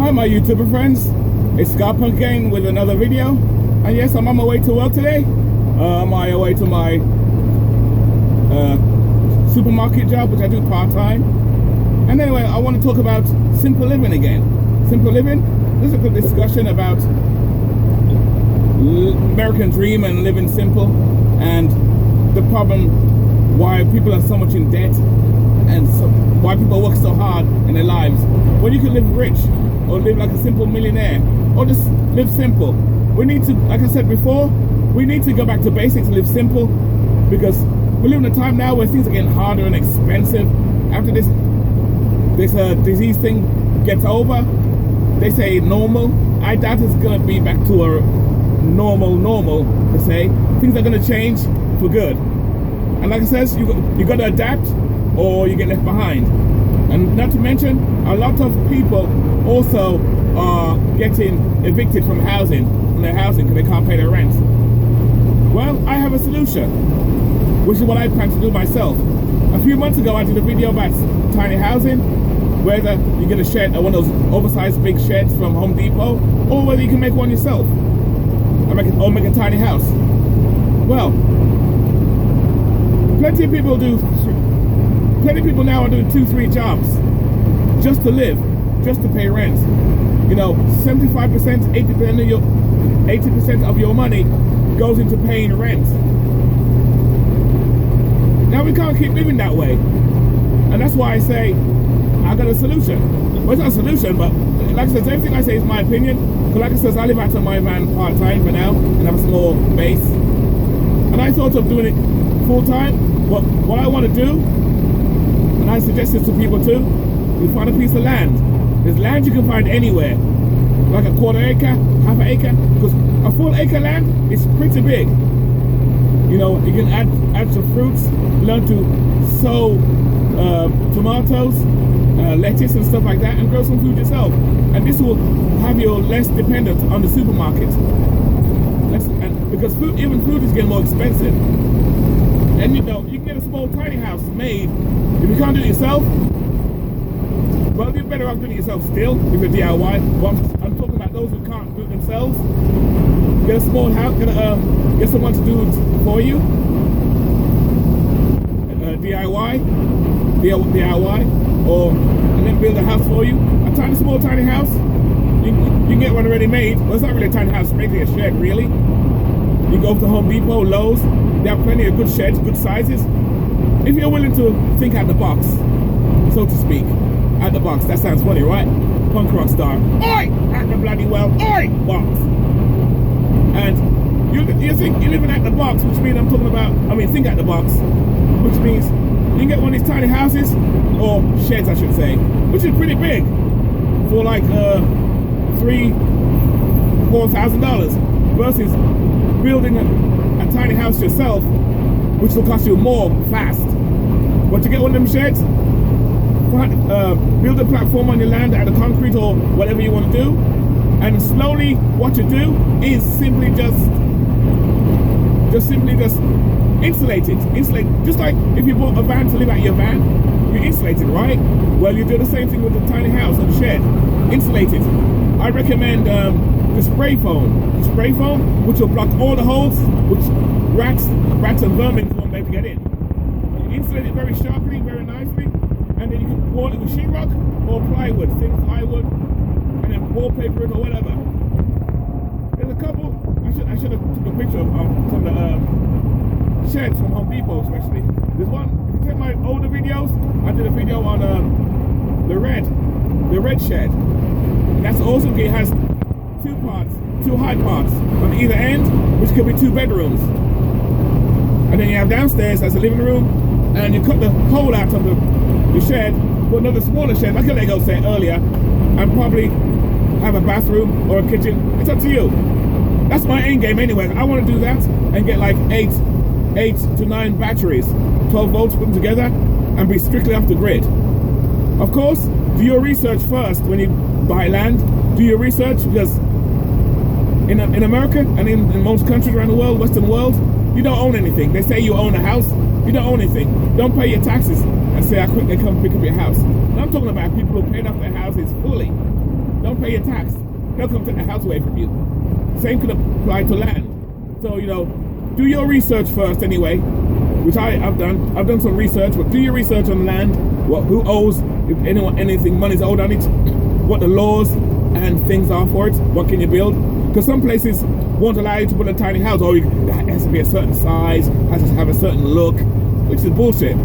Hi my YouTuber friends, it's Scarpunk again with another video. And yes, I'm on my way to work today. I'm on my way to my supermarket job, which I do part-time. And anyway, I want to talk about simple living again. Simple living, this is a good discussion about American dream and living simple, and the problem why people are so much in debt, and why people work so hard in their lives when you can live rich or live like a simple millionaire or just live simple. We need to, like I said before, we need to go back to basics and live simple, because we live in a time now where things are getting harder and expensive. After this disease thing gets over, they say normal. I doubt it's gonna be back to a normal to say. Things are gonna change for good. And like I said, you got to adapt or you get left behind. And not to mention, a lot of people also are getting evicted from their housing because they can't pay their rent. Well, I have a solution, which is what I plan to do myself. A few months ago, I did a video about tiny housing, whether you get a shed, one of those oversized big sheds from Home Depot, or whether you can make one yourself, or make a tiny house. Well, plenty of people now are doing 2-3 jobs just to live, just to pay rent. You know, 75%, 80% of your money goes into paying rent. Now we can't keep living that way, and that's why I say I got a solution. Well, it's not a solution, but like I said, everything I say is my opinion. Because like I said, I live out of my van part-time for now and have a small base, and I thought of doing it full-time. But what I want to do, and I suggest this to people too, you find a piece of land. There's land you can find anywhere, like a quarter acre, half an acre, because a full acre land is pretty big. You know, you can add some fruits, learn to sow tomatoes, lettuce and stuff like that, and grow some food yourself. And this will have you less dependent on the supermarket. Because even food is getting more expensive. And you know, you can get a small tiny house made. If you can't do it yourself, well, you're better off doing it yourself still if you're DIY. But I'm talking about those who can't do it themselves. Get a small house, get someone to do it for you. DIY, and then build a house for you. A small tiny house. You can get one already made. Well, it's not really a tiny house, it's basically a shed, really. You go to Home Depot, Lowe's. They have plenty of good sheds, good sizes. If you're willing to think out the box, so to speak. Out the box, that sounds funny, right? Punk rock star. Oi! At the bloody well. Oi! Box. And you think you're living at the box, which means think out the box, which means you can get one of these tiny houses, or sheds I should say, which is pretty big, for like $3,000-4,000 versus building a tiny house yourself, which will cost you more fast. But to get one of them sheds, build a platform on your land out of concrete or whatever you want to do, and slowly what you do is simply just insulate it. Just like if you bought a van to live out your van, you insulate it, right? Well, you do the same thing with the tiny house or the shed. Insulate it. I recommend the spray foam. The spray foam, which will block all the holes which rats and vermin won't be able to get in. You insulate it very sharply, very nicely, and then you can wall it with sheetrock or plywood, thin plywood, and then wallpaper it or whatever. There's a couple. I should have took a picture of some of the sheds from Home Depot, especially. There's one. If you check my older videos, I did a video on the red shed. And that's awesome. It has two high parts on either end, which could be 2 bedrooms. And then you have downstairs as a living room, and you cut the hole out of the shed, put another smaller shed, like Lego said earlier, and probably have a bathroom or a kitchen. It's up to you. That's my end game anyway. I want to do that and get like 8 to 9 batteries, 12 volts, put them together, and be strictly off the grid. Of course, do your research first when you buy land. Do your research, because in America and in most countries around the world, Western world, you don't own anything. They say you own a house, you don't own anything. Don't pay your taxes and say how quick they come pick up your house. And I'm talking about people who paid off their houses fully. don't pay your tax. They'll come take the house away from you. Same could apply to land. So, do your research first anyway, which I've done. I've done some research, but do your research on land, who owes, if anything money's owed on it, what the laws and things are for it, what can you build. Because some places won't allow you to put a tiny house, or it has to be a certain size, has to have a certain look, which is bullshit.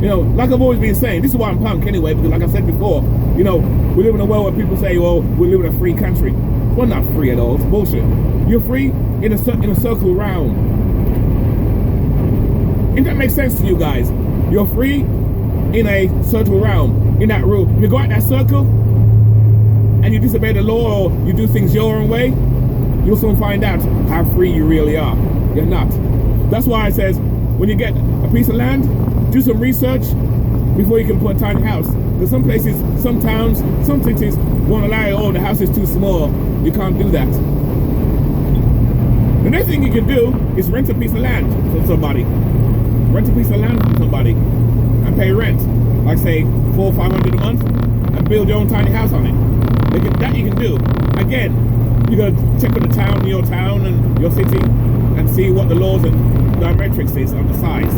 Like I've always been saying, this is why I'm punk anyway, because like I said before, we live in a world where people say, well, we live in a free country. We're not free at all, it's bullshit. You're free in a circle round. If that makes sense to you guys, you're free in a circle round, in that rule. If you go out that circle, and you disobey the law, or you do things your own way, you'll soon find out how free you really are. You're not. That's why it says, when you get a piece of land, do some research before you can put a tiny house. Because some places, some towns, some cities won't allow you, the house is too small, you can't do that. The next thing you can do is rent a piece of land from somebody. Rent a piece of land from somebody and pay rent. Like say $400 or $500 a month, and build your own tiny house on it. That you can do. Again, you gotta check with the town, your town and your city, and see what the laws and diametrics is on the size.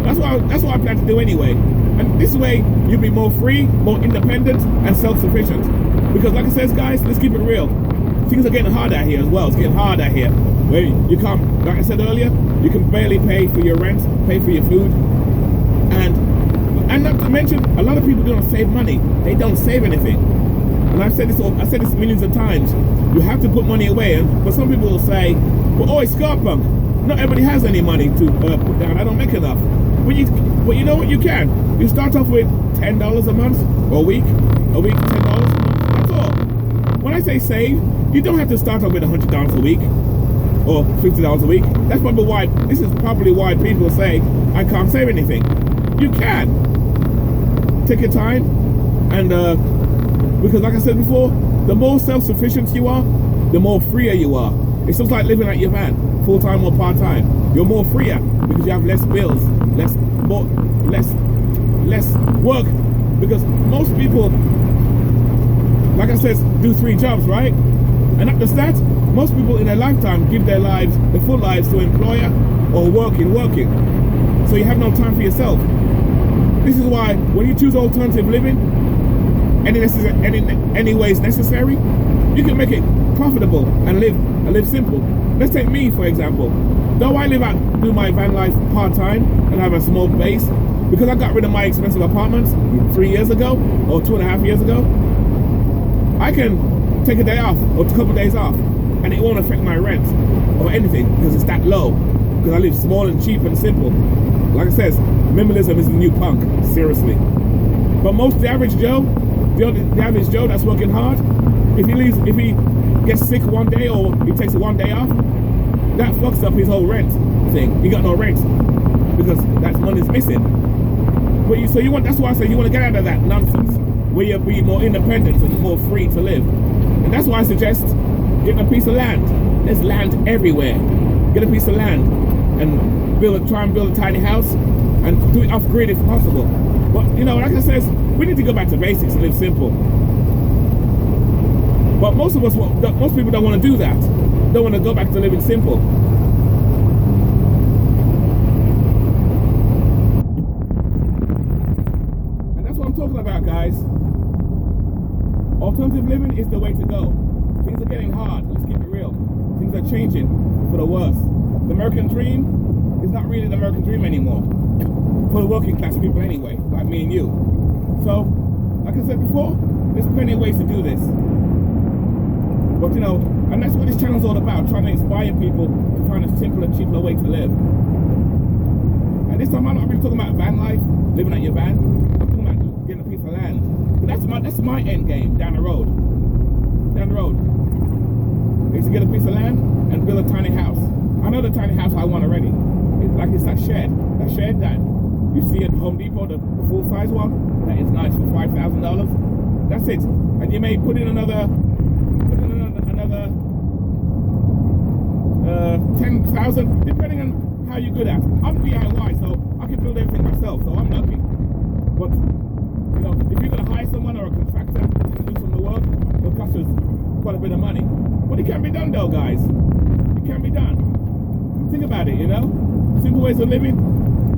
That's what I plan to do anyway. And this way, you'll be more free, more independent, and self-sufficient. Because like I said, guys, let's keep it real. Things are getting hard out here as well. It's getting hard out here. Where you can't, like I said earlier, you can barely pay for your rent, pay for your food, and not to mention, a lot of people don't save money. They don't save anything. And I've said this millions of times. You have to put money away. But some people will say, well, it's Scarpunk. Not everybody has any money to put down. I don't make enough. But you know what? You can. You start off with $10 a month, or a week, $10 a month. That's all. When I say save, you don't have to start off with $100 a week or $50 a week. This is probably why people say, I can't save anything. You can. Take your time, and because like I said before, the more self-sufficient you are, the more freer you are. It's just like living at your van, full-time or part-time. You're more freer because you have less bills, less work. Because most people, like I said, do 3 jobs, right? And not just that, most people in their lifetime give their full lives to employer or working. So you have no time for yourself. This is why when you choose alternative living, any ways necessary, you can make it profitable and live simple. Let's take me for example. Though I do my van life part-time and have a small base, because I got rid of my expensive apartments 3 years ago or 2.5 years ago, I can take a day off or a couple of days off, and it won't affect my rent or anything because it's that low. Because I live small and cheap and simple. Like I says, minimalism is the new punk, seriously. But the average Joe that's working hard, if he gets sick one day or he takes 1 day off, that fucks up his whole rent thing. He got no rent because that money's missing. That's why I say you want to get out of that nonsense where you'll be more independent and more free to live. And that's why I suggest getting a piece of land. There's land everywhere. Get a piece of land and try and build a tiny house and do it off-grid if possible. But like I said, we need to go back to basics and live simple. But most people don't want to do that. Don't want to go back to living simple. And that's what I'm talking about, guys. Alternative living is the way to go. Things are getting hard. Let's keep it real. Things are changing for the worse. The American dream is not really the American dream anymore. For the working class people anyway, like me and you. So, like I said before, there's plenty of ways to do this. But and that's what this channel is all about, trying to inspire people to find a simpler, cheaper way to live. And this time I'm not really talking about van life, living at your van. I'm talking about getting a piece of land. But that's my end game down the road. Is to get a piece of land and build a tiny house. I know the tiny house I want already. It's that shed that you see at Home Depot, the full-size one. That is nice for $5,000. That's it. And you may put in another 10,000, depending on how you're good at. I'm DIY, so I can build everything myself, so I'm lucky. But If you're going to hire someone or a contractor to do some of the work, it'll cost us quite a bit of money. But it can be done though, guys. It can be done. Think about it, you know? Simple ways of living.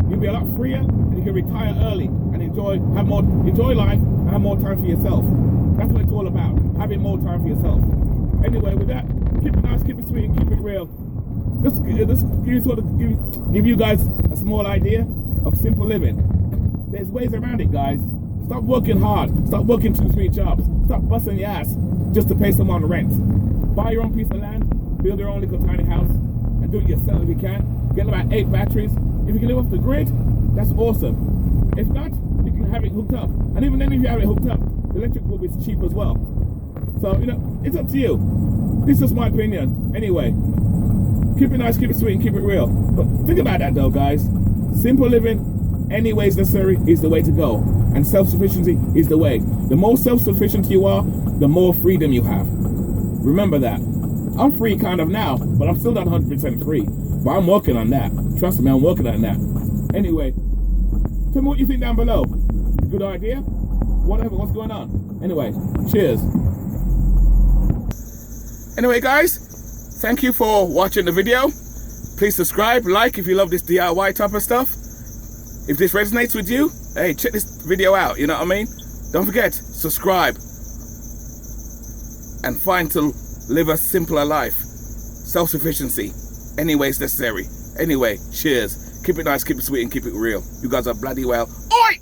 You'll be a lot freer and you can retire early and enjoy life and have more time for yourself. That's what it's all about, having more time for yourself. Anyway, with that, keep it nice, keep it sweet, and keep it real. Just give you guys a small idea of simple living. There's ways around it, guys. Stop working hard. Stop working 2-3 jobs. Stop busting your ass just to pay someone rent. Buy your own piece of land, build your own little tiny house, and do it yourself if you can. Get about 8 batteries. If you can live off the grid, that's awesome. If not, you can have it hooked up. And even then, if you have it hooked up, the electric will be cheap as well. So, you know, it's up to you. This is just my opinion. Anyway, keep it nice, keep it sweet, and keep it real. But think about that though, guys. Simple living, any ways necessary, is the way to go. And self-sufficiency is the way. The more self-sufficient you are, the more freedom you have. Remember that. I'm free kind of now, but I'm still not 100% free. But I'm working on that. Trust me, I'm working on that. Anyway, tell me what you think down below. Good idea? Whatever, what's going on? Anyway, cheers. Anyway, guys, thank you for watching the video. Please subscribe, like if you love this DIY type of stuff. If this resonates with you, hey, check this video out, you know what I mean? Don't forget, subscribe. And find to live a simpler life. Self-sufficiency, any ways necessary. Anyway, cheers. Keep it nice, keep it sweet, and keep it real. You guys are bloody well. Oi!